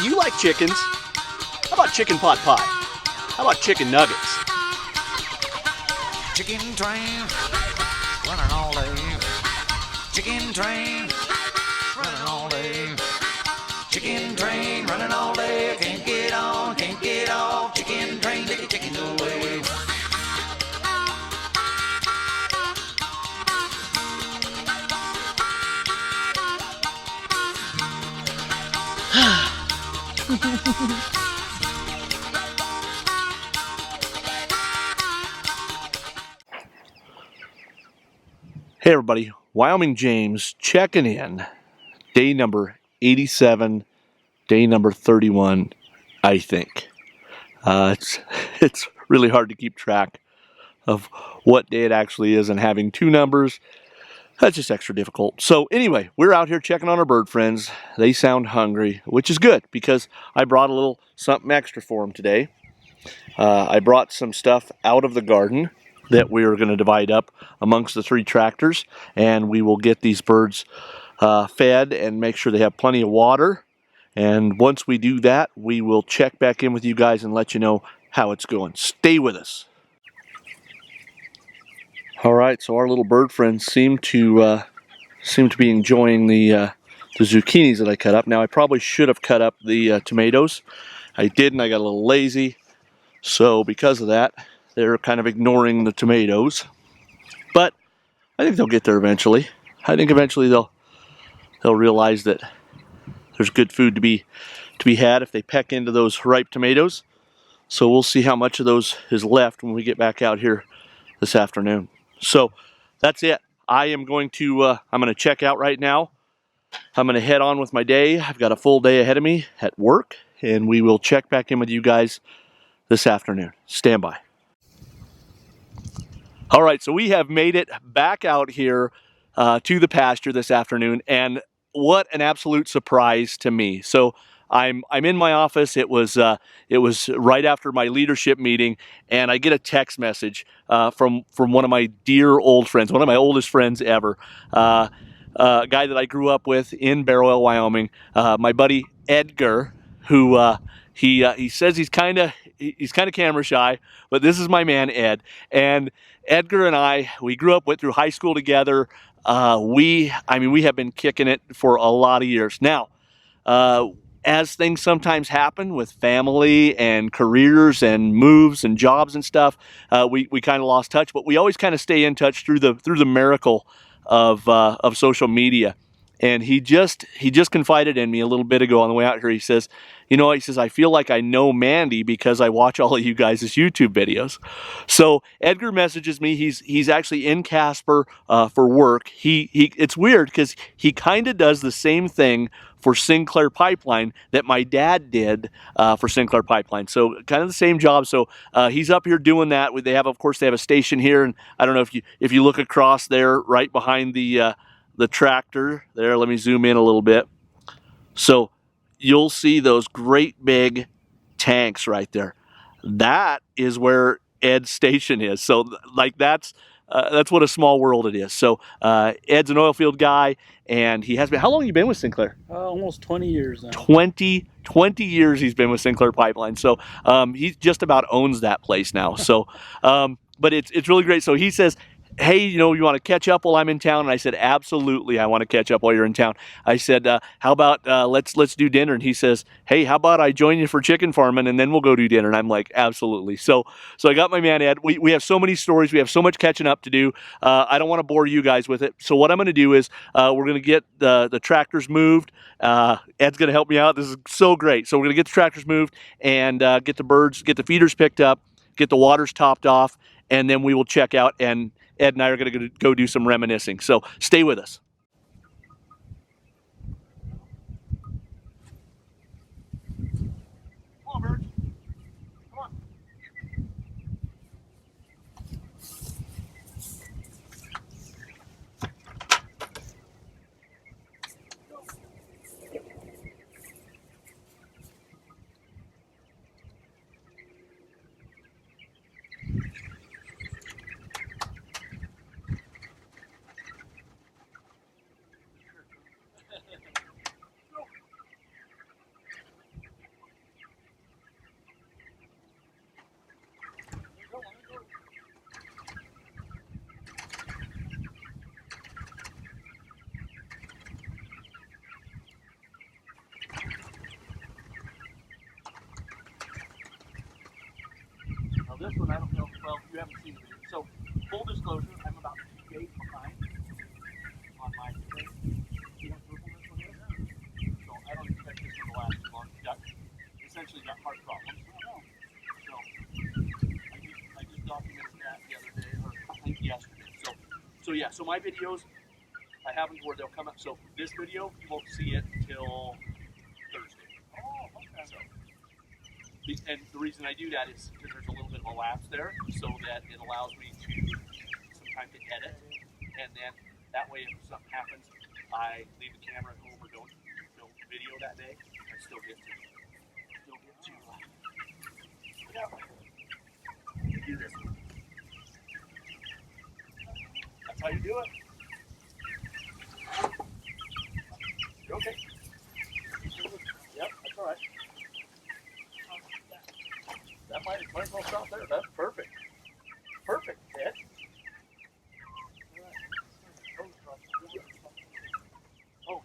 Do you like chickens? How about chicken pot pie? How about chicken nuggets? Chicken train, running all day. Chicken train, running all day. Chicken train, running all day. Can't get on, can't get off. Chicken train, take the chickens away. Hey everybody, Wyoming James checking in. Day number 87, day number 31, I think. It's really hard to keep track of what day it actually is, and having two numbers, that's just extra difficult. So anyway, we're out here checking on our bird friends. They sound hungry, which is good because I brought a little something extra for them today. I brought some stuff out of the garden that we are going to divide up amongst the three tractors, and we will get these birds fed and make sure they have plenty of water. And once we do that, we will check back in with you guys and let you know how it's going. Stay with us. All right, so our little bird friends seem to be enjoying the zucchinis that I cut up. Now I probably should have cut up the tomatoes. I didn't. I got a little lazy. So because of that, they're kind of ignoring the tomatoes. But I think they'll get there eventually. I think eventually they'll realize that there's good food to be had if they peck into those ripe tomatoes. So we'll see how much of those is left when we get back out here this afternoon. So that's it. I am going to I'm going to check out right now. I'm going to head on with my day. I've got a full day ahead of me at work, and we will check back in with you guys this afternoon. Stand by. All right, so we have made it back out here to the pasture this afternoon, and what an absolute surprise to me. So I'm in my office. It was right after my leadership meeting, and I get a text message from one of my dear old friends, one of my oldest friends ever, a guy that I grew up with in Bear Oil, Wyoming, my buddy Edgar, who he says he's kind of camera shy, but this is my man Ed. And Edgar and we grew up, went through high school together. We have been kicking it for a lot of years now. As things sometimes happen with family and careers and moves and jobs and stuff, we kind of lost touch. But we always kind of stay in touch through the miracle of social media. And he just confided in me a little bit ago on the way out here. He says, I feel like I know Mandy because I watch all of you guys' YouTube videos. So Edgar messages me. He's actually in Casper for work. It's weird because he kind of does the same thing for Sinclair Pipeline that my dad did for Sinclair Pipeline. So kind of the same job. So he's up here doing that. They have a station here, and I don't know if you look across there, right behind the tractor there. Let me zoom in a little bit. So you'll see those great big tanks right there. That is where Ed's station is. So that's what a small world it is. So Ed's an oil field guy, and he has been. How long have you been with Sinclair? Almost 20 years now. 20 years he's been with Sinclair Pipeline. So he just about owns that place now. So, but it's really great. So he says, hey, you want to catch up while I'm in town? And I said, absolutely, I want to catch up while you're in town. I said, how about let's do dinner? And he says, hey, how about I join you for chicken farming and then we'll go do dinner? And I'm like, absolutely. So I got my man Ed. We have so many stories. We have so much catching up to do. I don't want to bore you guys with it. So what I'm going to do is we're going to get the tractors moved. Ed's going to help me out. This is so great. So we're going to get the tractors moved and get the feeders picked up, get the waters topped off, and then we will check out, and Ed and I are going to go do some reminiscing. So stay with us. Come on, birds. Come on. this one I don't know. Well, you haven't seen it. So full disclosure, I'm about 2 days behind on my thing. See how purple this one is? So I don't expect this one to last too long. It's got essentially got heart problems. So I just documented that the other day, or I think yesterday. So yeah. So my videos, I have them where they'll come up. So this video, you won't see it until Thursday. Oh, okay. So, and the reason I do that is because there's a little bit of a lapse there, so that it allows me to some time to edit, and then that way if something happens, I leave the camera at home or don't video that day. I still get to do this. That's how you do it. You okay? Yep, that's all right. That might as well stop there. That's perfect. Perfect, Ed. Oh,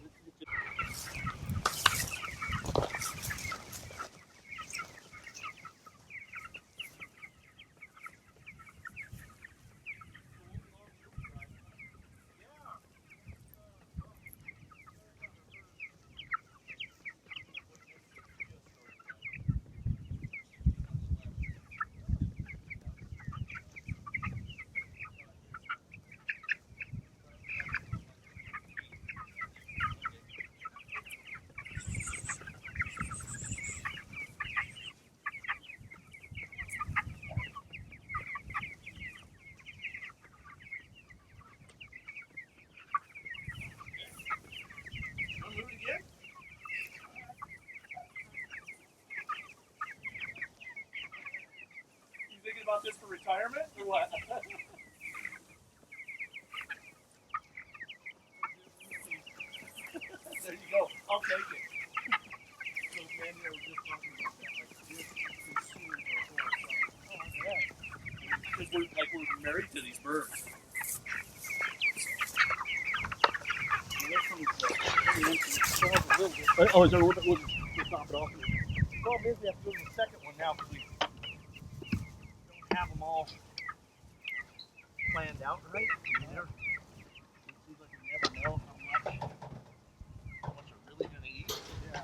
about this for retirement or what? There you go. I'll take it. So Manny, I was just talking about that. Like this consumes our whole summer. Oh, yeah. Because we're married to these birds. Oh, is there a little bit? We'll stop it off. The problem is we have to go to the second one now because we don't have them all planned out right. It seems like we never know how much you're really going to eat. Yeah.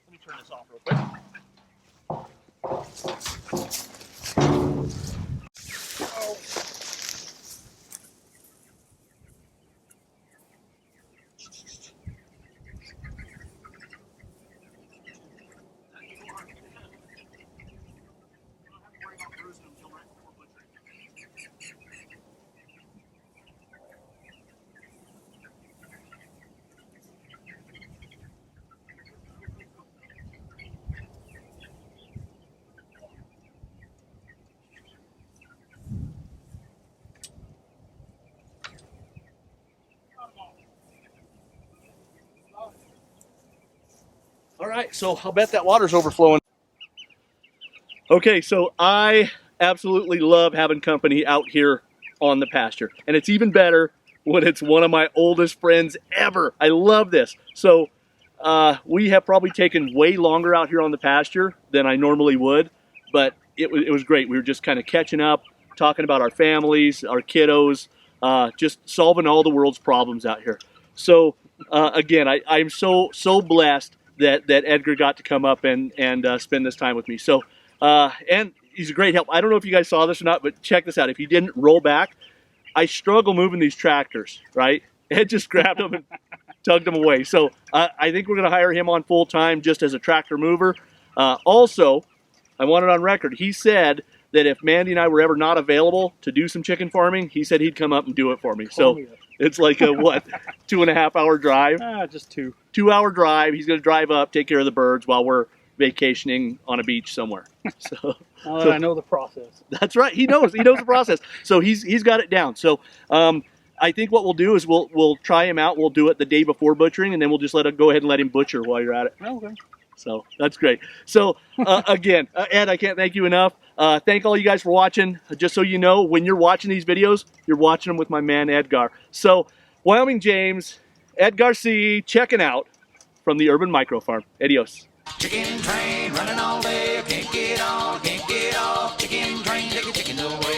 Let me turn this off real quick. All right, so I'll bet that water's overflowing. Okay, so I absolutely love having company out here on the pasture. And it's even better when it's one of my oldest friends ever. I love this. So we have probably taken way longer out here on the pasture than I normally would, but it was great. We were just kind of catching up, talking about our families, our kiddos, just solving all the world's problems out here. So again, I'm so blessed that Edgar got to come up and spend this time with me. So, and he's a great help. I don't know if you guys saw this or not, but check this out. If you didn't roll back, I struggle moving these tractors, right? Ed just grabbed them and tugged them away. So I think we're going to hire him on full time just as a tractor mover. Also, I want it on record. He said that if Mandy and I were ever not available to do some chicken farming, he said he'd come up and do it for me. So it's like a, what, 2.5 hour drive? Just 2. 2 hour drive. He's going to drive up, take care of the birds while we're vacationing on a beach somewhere. So I know the process. That's right. He knows the process. So he's got it down. So I think what we'll do is we'll try him out. We'll do it the day before butchering, and then we'll just go ahead and let him butcher while you're at it. Okay. So that's great. So again, Ed, I can't thank you enough. Thank all you guys for watching. Just so you know, when you're watching these videos, you're watching them with my man Edgar. So Wyoming James Ed Garcia checking out from the Urban Micro Farm. Adios. Chicken train running all day, can't get on, can't get off. Chicken train, take a chicken away.